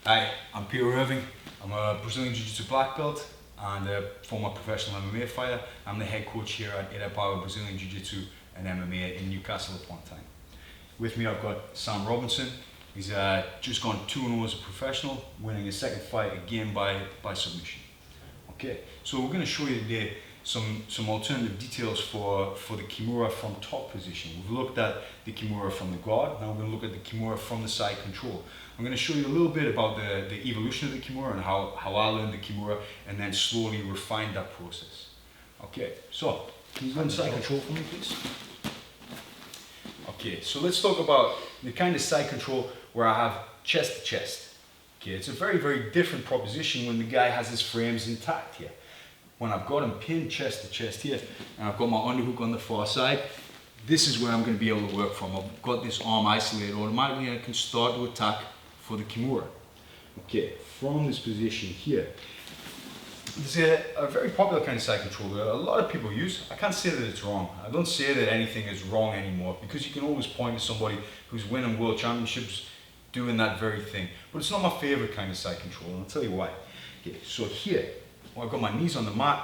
Hi, I'm Irving. I'm a Brazilian Jiu Jitsu Black Belt and a former professional MMA fighter. I'm the head coach here at Itaipava Brazilian Jiu Jitsu and MMA in Newcastle at one time. With me I've got Sam Robinson. He's just gone 2-0 as a professional, winning his second fight again by submission. Okay, so we're going to show you today some alternative details for the Kimura from top position. We've looked at the Kimura from the guard, now we're going to look at the Kimura from the side control. I'm going to show you a little bit about the evolution of the Kimura and how I learned the Kimura, and then slowly refine that process. Okay, so can you go in side control for me, please? Okay, so let's talk about the kind of side control where I have chest to chest. Okay, it's a very, very different proposition when the guy has his frames intact here. When I've got him pinned chest to chest here, and I've got my underhook on the far side, this is where I'm going to be able to work from. I've got this arm isolated automatically and I can start to attack for the Kimura. Okay, from this position here, there's a very popular kind of side control that a lot of people use. I can't say that it's wrong. I don't say that anything is wrong anymore, because you can always point to somebody who's winning world championships doing that very thing. But it's not my favorite kind of side control, and I'll tell you why. Okay, so here, I've got my knees on the mat,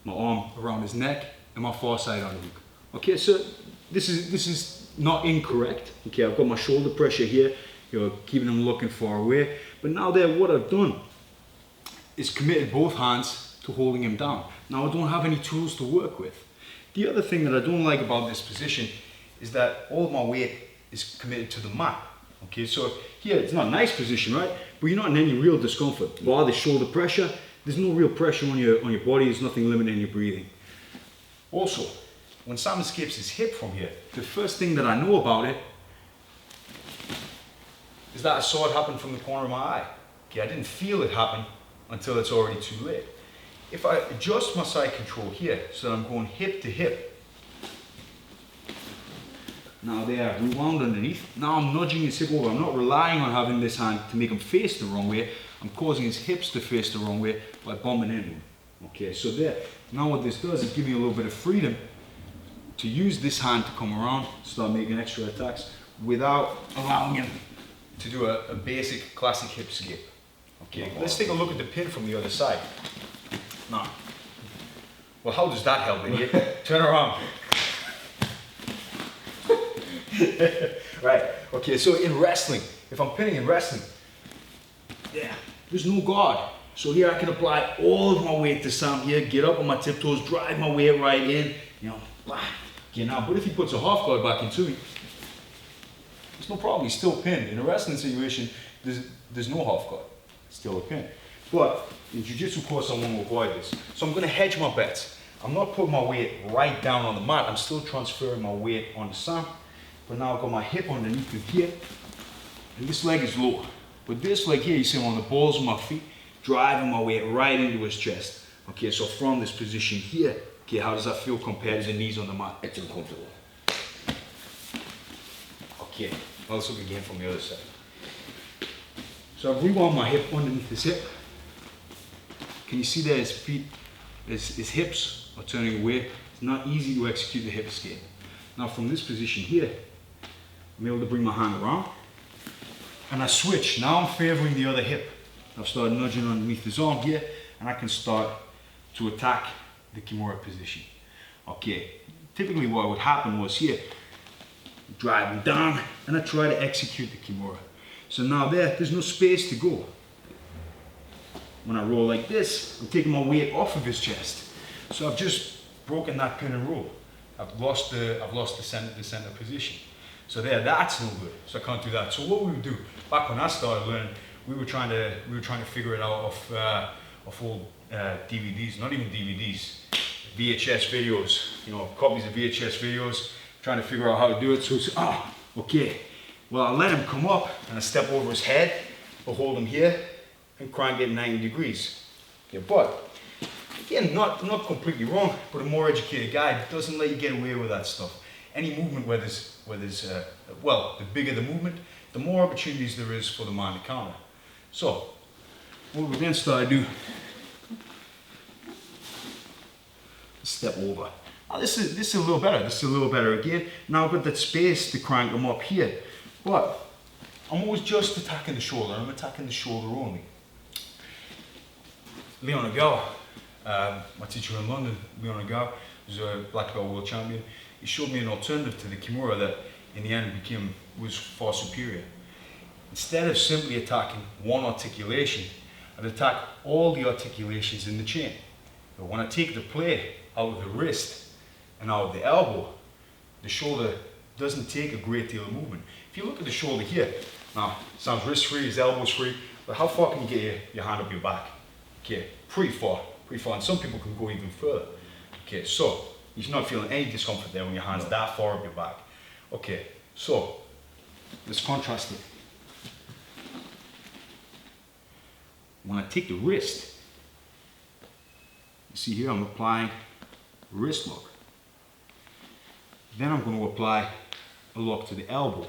my arm around his neck, and my far side underhook. Okay, so this is not incorrect. Okay, I've got my shoulder pressure here, keeping him looking far away. But now there, what I've done is committed both hands to holding him down. Now I don't have any tools to work with. The other thing that I don't like about this position is that all of my weight is committed to the mat. Okay, so here it's not a nice position, right? But you're not in any real discomfort. Bar the shoulder pressure, there's no real pressure on your body, there's nothing limiting your breathing. Also, when Sam escapes his hip from here, the first thing that I know about it is that I saw it happen from the corner of my eye. Okay, I didn't feel it happen until it's already too late. If I adjust my side control here so that I'm going hip to hip, now they are rewound underneath. Now I'm nudging his hip over. I'm not relying on having this hand to make him face the wrong way. I'm causing his hips to face the wrong way by bumping into him. Okay, so there. Now what this does is give me a little bit of freedom to use this hand to come around, start making extra attacks without allowing him to do a basic classic hip escape. Okay, let's take a look at the pin from the other side. Now, well, how does that help, idiot? Turn around. Right, okay, so in wrestling, if I'm pinning in wrestling, yeah, there's no guard. So here I can apply all of my weight to Sam here, get up on my tiptoes, drive my weight right in, okay, now, but if he puts a half guard back into me, there's no problem, he's still pinned. In a wrestling situation, there's no half guard, still a pin. But in jiu-jitsu course, I want to avoid this. So I'm going to hedge my bets. I'm not putting my weight right down on the mat, I'm still transferring my weight onto Sam. But now I've got my hip underneath him here, and this leg is low. But this leg here, you see I'm on the balls of my feet, driving my weight right into his chest. Okay, so from this position here, okay, how does that feel compared to the knees on the mat? It's uncomfortable. Okay, now let's look again from the other side. So I've rewound my hip underneath his hip. Can you see there his feet, his hips are turning away? It's not easy to execute the hip escape. Now from this position here, I'm able to bring my hand around, and I switch. Now I'm favoring the other hip. I've started nudging underneath his arm here, and I can start to attack the Kimura position. Okay, typically what would happen was here, drive him down, and I try to execute the Kimura. So now there's no space to go. When I roll like this, I'm taking my weight off of his chest. So I've just broken that pin and roll. I've lost the center position. So that's no good. So I can't do that. So what we would do, back when I started learning, we were trying to figure it out off old DVDs, not even DVDs, VHS videos, copies of VHS videos, trying to figure out how to do it. So it's, okay, well, I let him come up and I step over his head, I'll hold him here and crank it 90 degrees. Okay, but again, not completely wrong, but a more educated guy doesn't let you get away with that stuff. Any movement where there's well, the bigger the movement, the more opportunities there is for the man to counter. So, what we then start to do, step over. Now this is a little better. This is a little better again. Now I've got that space to crank them up here. But I'm always just attacking the shoulder. I'm attacking the shoulder only. Leon Agawa, my teacher in London, Leon Agawa, who's a black belt world champion. He showed me an alternative to the Kimura that in the end was far superior. Instead of simply attacking one articulation, I'd attack all the articulations in the chain. But when I take the play out of the wrist and out of the elbow, the shoulder doesn't take a great deal of movement. If you look at the shoulder here, now it sounds wrist free, his elbow's free, but how far can you get your hand up your back? Okay, pretty far, and some people can go even further. Okay, so you're not feeling any discomfort there when your hand's that far up your back. Okay, so let's contrast it. When I take the wrist, you see here I'm applying a wrist lock. Then I'm going to apply a lock to the elbow.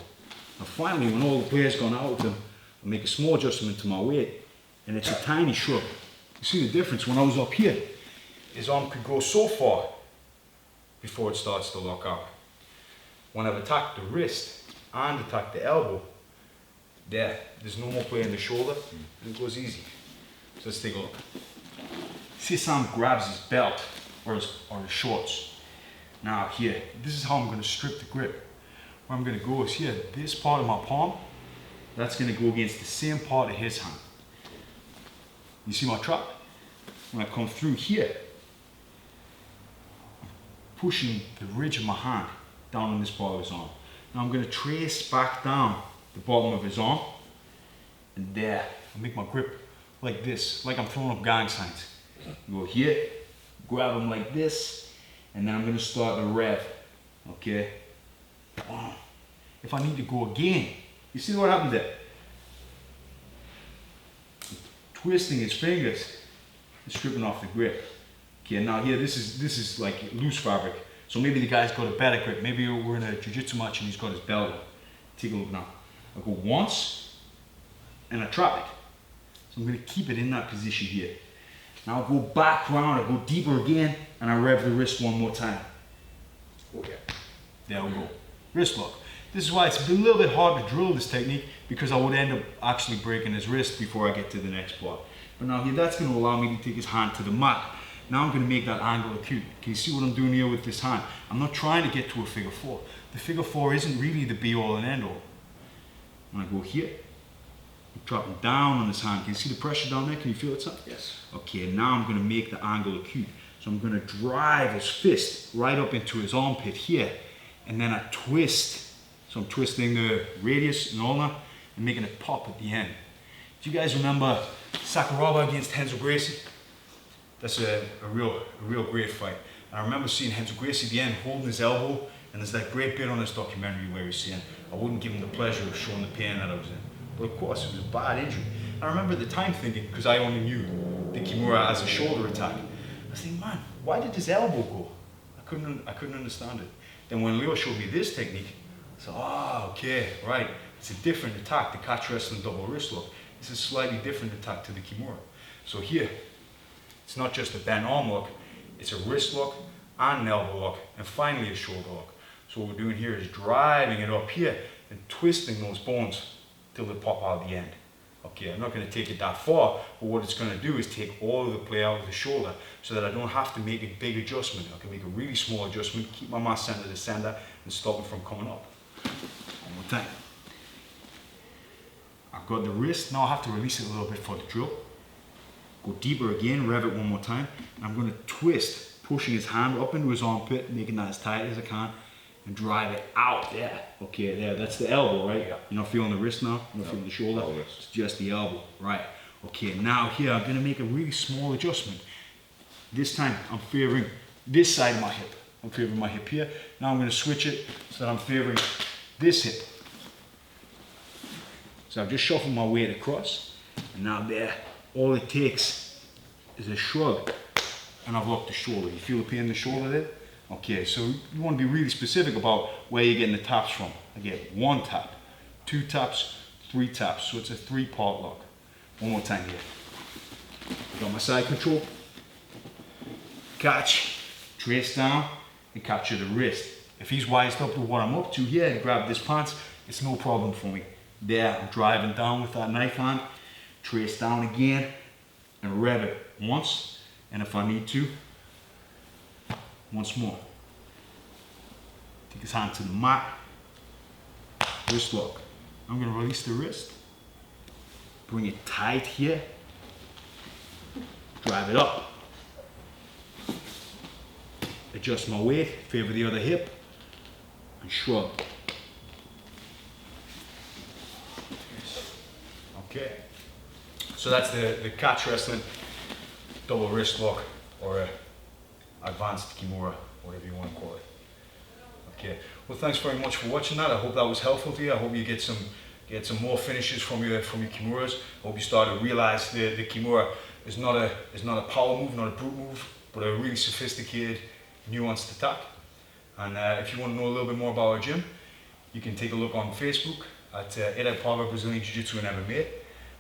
Now finally, when all the play's gone out of them, I make a small adjustment to my weight, and it's a tiny shrug. You see the difference? When I was up here, his arm could go so far before it starts to lock out. When I've attacked the wrist and attacked the elbow, there's no more play in the shoulder, and it goes easy. So let's take a look. See, Sam grabs his belt or his shorts. Now here, this is how I'm going to strip the grip. Where I'm going to go is here, this part of my palm, that's going to go against the same part of his hand. You see my trap? When I come through here, I'm pushing the ridge of my hand down on this part of his arm. Now I'm going to trace back down the bottom of his arm, and there, I make my grip like this, like I'm throwing up gang signs. Go here, grab him like this, and then I'm going to start the rev. Okay? If I need to go again, you see what happened there? Twisting his fingers and stripping off the grip. Okay, now here, this is like loose fabric. So maybe the guy's got a better grip. Maybe we're in a jiu-jitsu match and he's got his belt on. Take a look now. I go once and I trap it. So I'm going to keep it in that position here. Now I'll go back round, I go deeper again, and I rev the wrist one more time. Okay. There we go. Wrist lock. This is why it's a little bit hard to drill this technique, because I would end up actually breaking his wrist before I get to the next part. But now here, that's going to allow me to take his hand to the mat. Now I'm going to make that angle acute. Can you see what I'm doing here with this hand? I'm not trying to get to a figure four. The figure four isn't really the be all and end all. When I go here, I'm dropping down on his hand. Can you see the pressure down there? Can you feel it, son? Yes. Okay, now I'm going to make the angle acute. So I'm going to drive his fist right up into his armpit here, and then I twist. So I'm twisting the radius and ulna and making it pop at the end. Do you guys remember Sakuraba against Renzo Gracie? That's a real great fight. And I remember seeing Renzo Gracie at the end holding his elbow, and there's that great bit on this documentary where he's saying, I wouldn't give him the pleasure of showing the pain that I was in. But of course, it was a bad injury. I remember at the time thinking, because I only knew the Kimura as a shoulder attack, I was thinking, man, why did his elbow go? I couldn't understand it. Then when Leo showed me this technique, I said, okay, right. It's a different attack, the catch wrestling double wrist lock. It's a slightly different attack to the Kimura. So here, it's not just a bent arm lock, it's a wrist lock and an elbow lock, and finally a shoulder lock. So what we're doing here is driving it up here and twisting those bones till they pop out the end. Okay, I'm not going to take it that far, but what it's going to do is take all of the play out of the shoulder so that I don't have to make a big adjustment. I can make a really small adjustment, keep my mass center to center, and stop it from coming up. One more time. I've got the wrist, now I have to release it a little bit for the drill. Go deeper again, rev it one more time. And I'm going to twist, pushing his hand up into his armpit, making that as tight as I can, and drive it out there. Okay, there, that's the elbow, right? Yeah. You're not feeling the wrist now, you're not feeling the shoulder, it's just the elbow, right? Okay, now here I'm going to make a really small adjustment. This time I'm favoring this side of my hip. I'm favoring my hip here. Now I'm going to switch it so that I'm favoring this hip. So I've just shuffled my weight across, and now there, all it takes is a shrug, and I've locked the shoulder. You feel the pain in the shoulder there? Okay, so you want to be really specific about where you're getting the taps from. Again, 1 tap, 2 taps, 3 taps. So it's a 3-part lock. One more time here. I got my side control. Catch, trace down, and capture the wrist. If he's wised up to what I'm up to here and grab this pants, it's no problem for me. There, I'm driving down with that knife hand, trace down again, and rev it once, and if I need to, once more. Take his hand to the mat, wrist lock. I'm gonna release the wrist, bring it tight here, drive it up, adjust my weight, favor the other hip, and shrug. Okay, so that's the catch wrestling double wrist lock, or advanced Kimura, whatever you want to call it. Okay, well, thanks very much for watching that. I hope that was helpful to you. I hope you get some more finishes from your Kimuras. I hope you start to realize the Kimura is not a power move, not a brute move, but a really sophisticated, nuanced attack. And if you want to know a little bit more about our gym, you can take a look on Facebook at Itaipava Brazilian Jiu Jitsu and MMA,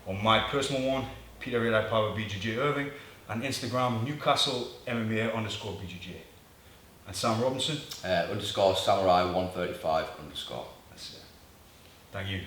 or my personal one, Peter Itaipava BJJ Irving, and Instagram Newcastle MMA_BJJ. And Sam Robinson? _Samurai 135 _. That's it. Thank you.